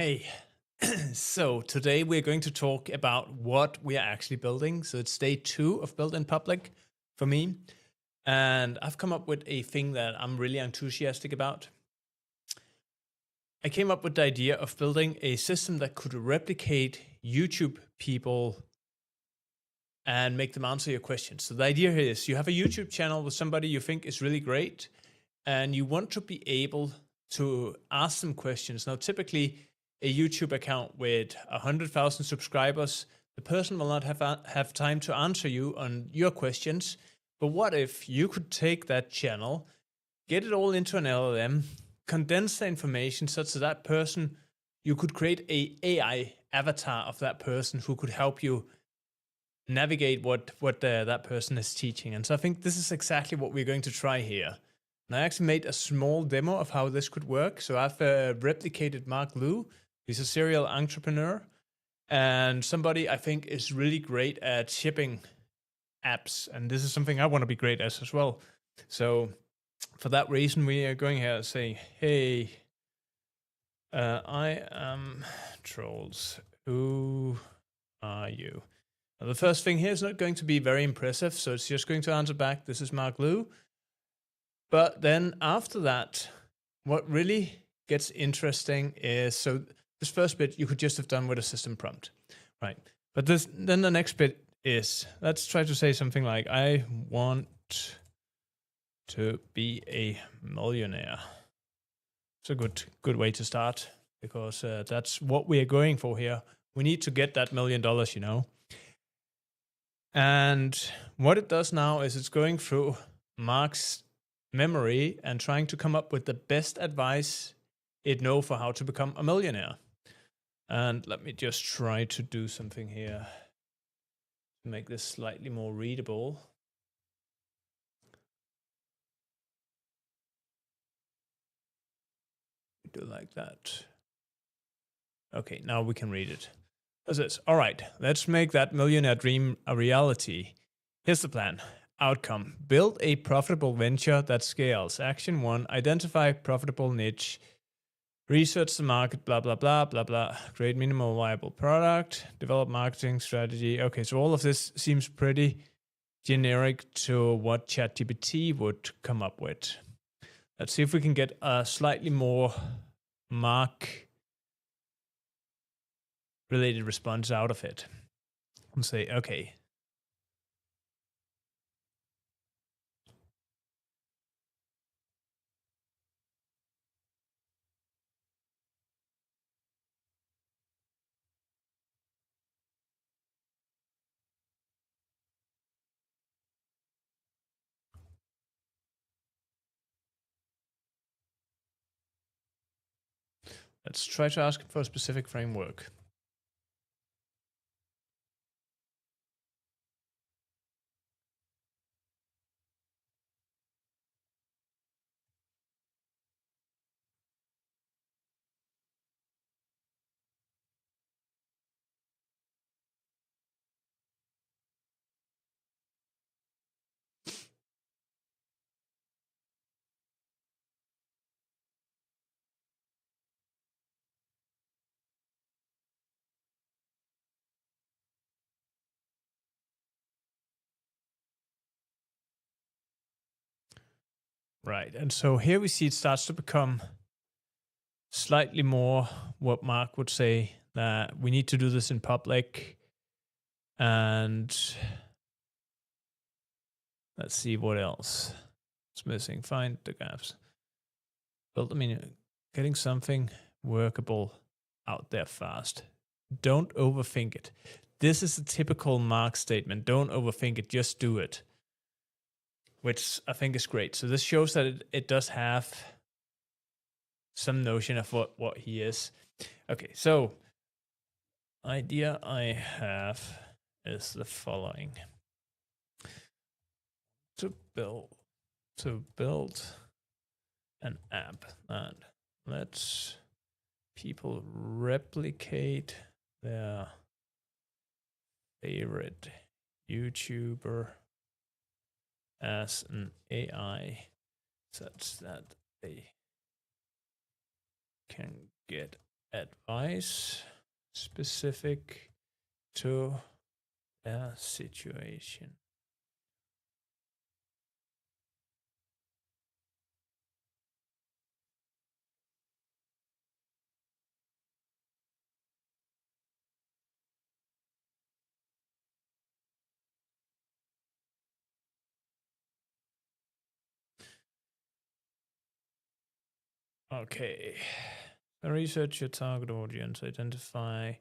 Hey, so today we're going to talk about what we are actually building. So it's day 2 of Build in Public for me. And I've come up with a thing that I'm really enthusiastic about. I came up with the idea of building a system that could replicate YouTube people and make them answer your questions. So the idea here is you have a YouTube channel with somebody you think is really great, and you want to be able to ask them questions. Now, typically, a YouTube account with 100,000 subscribers, the person will not have time to answer you on your questions. But what if you could take that channel, get it all into an LLM, condense the information such that person, you could create a AI avatar of that person who could help you navigate what that person is teaching. And so I think this is exactly what we're going to try here. And I actually made a small demo of how this could work. So I've replicated Mark Liu. He's a serial entrepreneur and somebody I think is really great at shipping apps. And this is something I want to be great at as well. So for that reason, we are going here and saying, hey, I am Trolls. Who are you? Now, the first thing here is not going to be very impressive. So it's just going to answer back, this is Mark Liu. But then after that, what really gets interesting is, so this first bit you could just have done with a system prompt, right? But then the next bit is, let's try to say something like, I want to be a millionaire. It's a good way to start, because that's what we are going for here. We need to get that $1 million, you know. And what it does now is it's going through Mark's memory and trying to come up with the best advice it knows for how to become a millionaire. And let me just try to do something here to make this slightly more readable. Do like that. Okay, now we can read it. As this. All right, let's make that millionaire dream a reality. Here's the plan. Outcome: build a profitable venture that scales. Action 1: identify profitable niche. Research the market, blah, blah, blah, blah, blah. Create minimal viable product. Develop marketing strategy. Okay, so all of this seems pretty generic to what ChatGPT would come up with. Let's see if we can get a slightly more Mark-related response out of it. And say, okay. Let's try to ask for a specific framework. Right, and so here we see it starts to become slightly more what Mark would say, that we need to do this in public. And let's see what else is missing. Find the gaps. Build, getting something workable out there fast. Don't overthink it. This is a typical Mark statement. Don't overthink it, just do it. Which I think is great. So this shows that it does have some notion of what he is. Okay, so idea I have is the following. To build an app that lets people replicate their favorite YouTuber as an AI such that they can get advice specific to their situation. Okay. Research your target audience, identify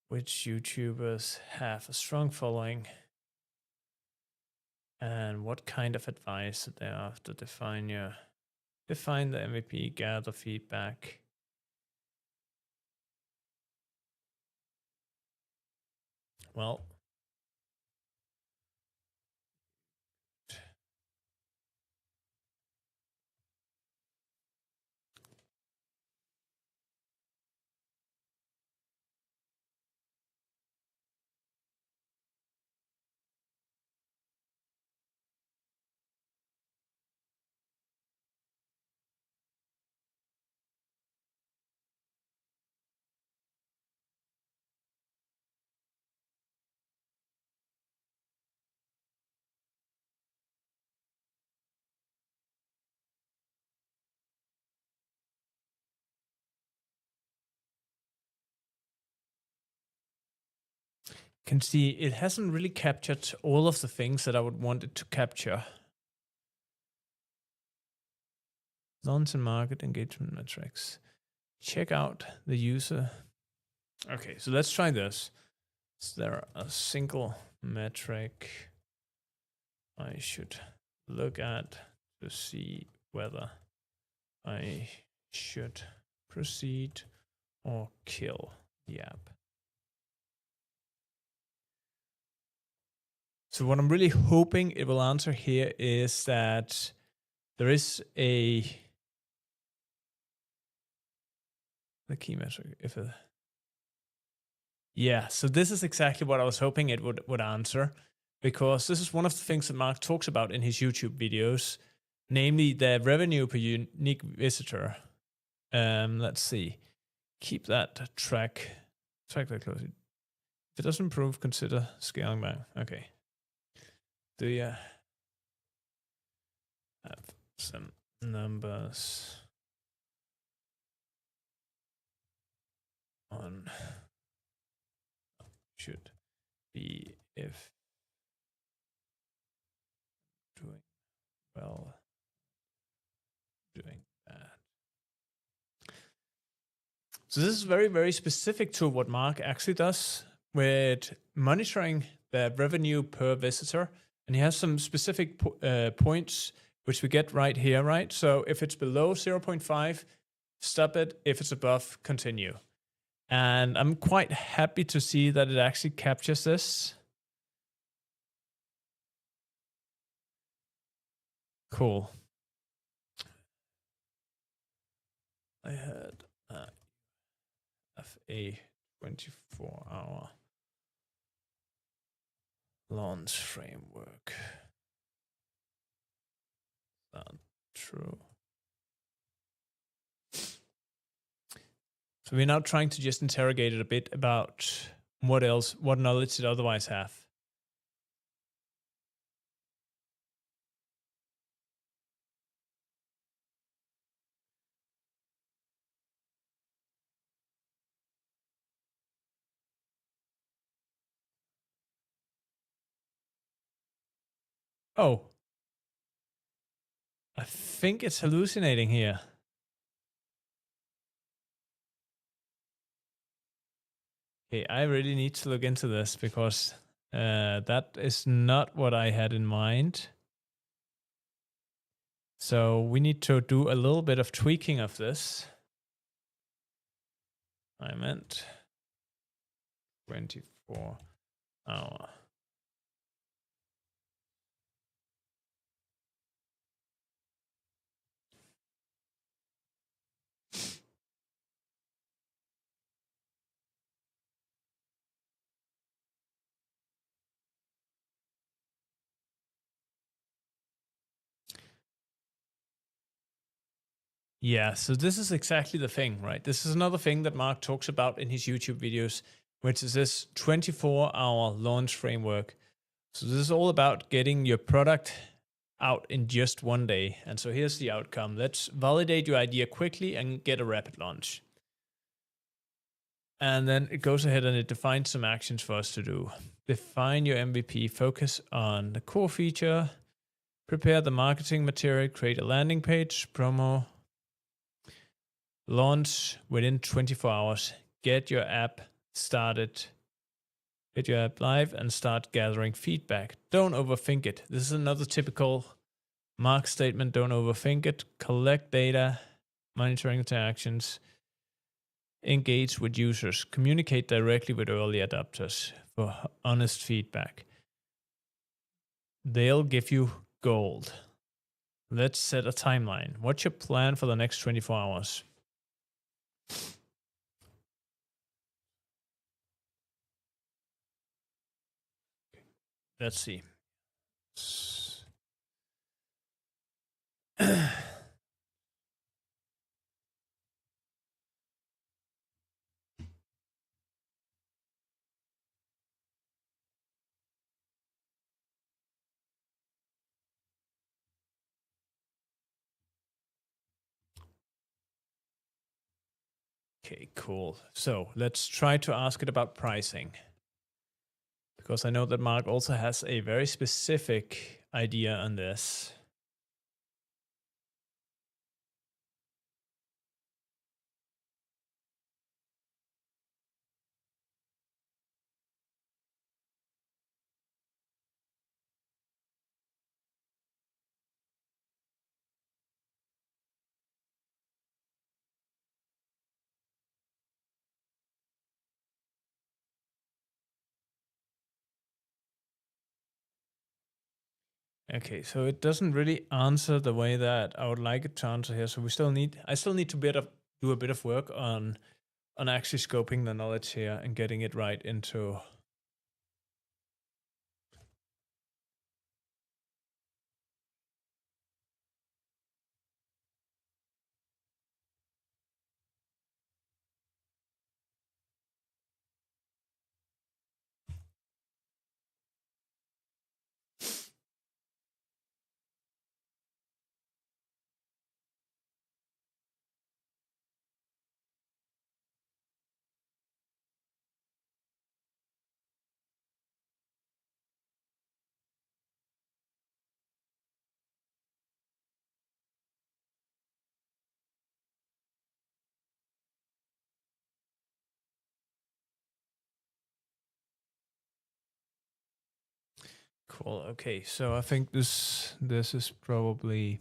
which YouTubers have a strong following and what kind of advice they're after. Define the MVP, gather feedback. Well, can see it hasn't really captured all of the things that I would want it to capture. Launch and market engagement metrics. Check out the user. Okay, so let's try this. Is there a single metric I should look at to see whether I should proceed or kill the app? So what I'm really hoping it will answer here is that there is the key metric. Yeah, so this is exactly what I was hoping it would answer, because this is one of the things that Mark talks about in his YouTube videos, namely the revenue per unique visitor. Let's see. Keep that track that closely. If it doesn't improve, consider scaling back. Okay. Do you have some numbers on should be if doing well doing that? So this is very, very specific to what Mark actually does with monitoring the revenue per visitor. And he has some specific points, which we get right here, right? So if it's below 0.5, stop it. If it's above, continue. And I'm quite happy to see that it actually captures this. Cool. I had a 24-hour launch framework. Not true. So we're now trying to just interrogate it a bit about what knowledge it otherwise have. Oh, I think it's hallucinating here. Okay, I really need to look into this because that is not what I had in mind. So we need to do a little bit of tweaking of this. I meant 24-hour. Yeah, so this is exactly the thing, right? This is another thing that Mark talks about in his YouTube videos, which is this 24-hour launch framework. So this is all about getting your product out in just one day. And so here's the outcome. Let's validate your idea quickly and get a rapid launch. And then it goes ahead and it defines some actions for us to do. Define your MVP, focus on the core feature, prepare the marketing material, create a landing page, promo, launch within 24 hours, get your app started, get your app live and start gathering feedback. Don't overthink it. This is another typical Mark statement. Don't overthink it. Collect data, monitoring interactions, engage with users, communicate directly with early adopters for honest feedback. They'll give you gold. Let's set a timeline. What's your plan for the next 24 hours? Let's see. Okay, cool. So let's try to ask it about pricing, because I know that Mark also has a very specific idea on this. Okay, so it doesn't really answer the way that I would like it to answer here. So I still need to do a bit of work on actually scoping the knowledge here and getting it right into. Cool. Okay, so I think this is probably.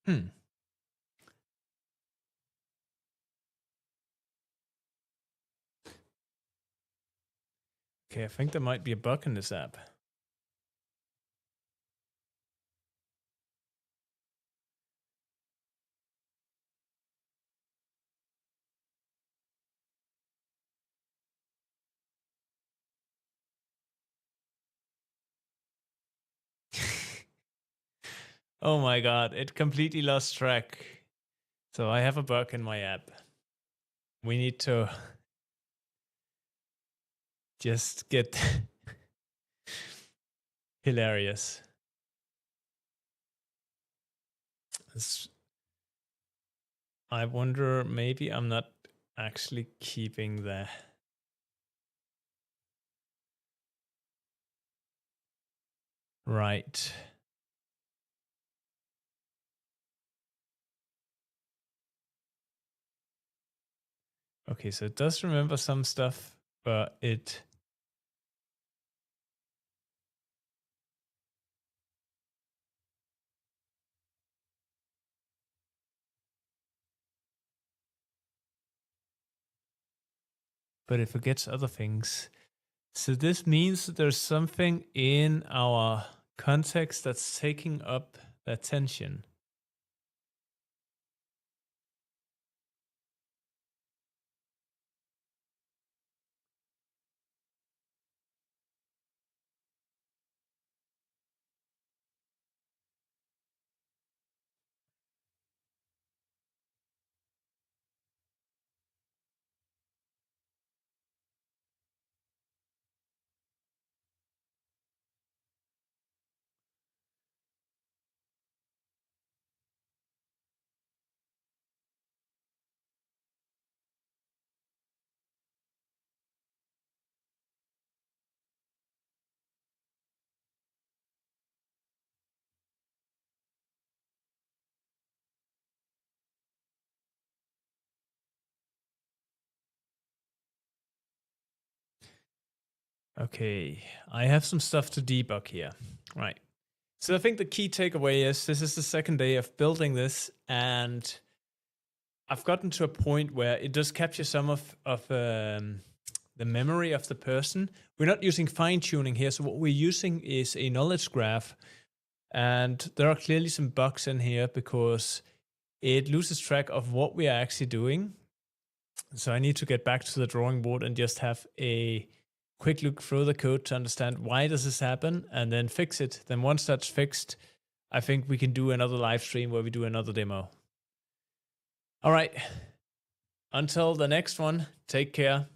Hmm. Okay, I think there might be a bug in this app. Oh my god, it completely lost track. So I have a bug in my app. We need to just get hilarious. I wonder, maybe I'm not actually keeping the. Right. Okay, so it does remember some stuff. but it... but it forgets other things. So this means that there's something in our context that's taking up the attention. Okay, I have some stuff to debug here. Right. So I think the key takeaway is this is the second day of building this, and I've gotten to a point where it does capture some of the memory of the person. We're not using fine tuning here, so what we're using is a knowledge graph, and there are clearly some bugs in here because it loses track of what we are actually doing. So I need to get back to the drawing board and just have a quick look through the code to understand why does this happen and then fix it. Then once that's fixed, I think we can do another live stream where we do another demo. All right. Until the next one, take care.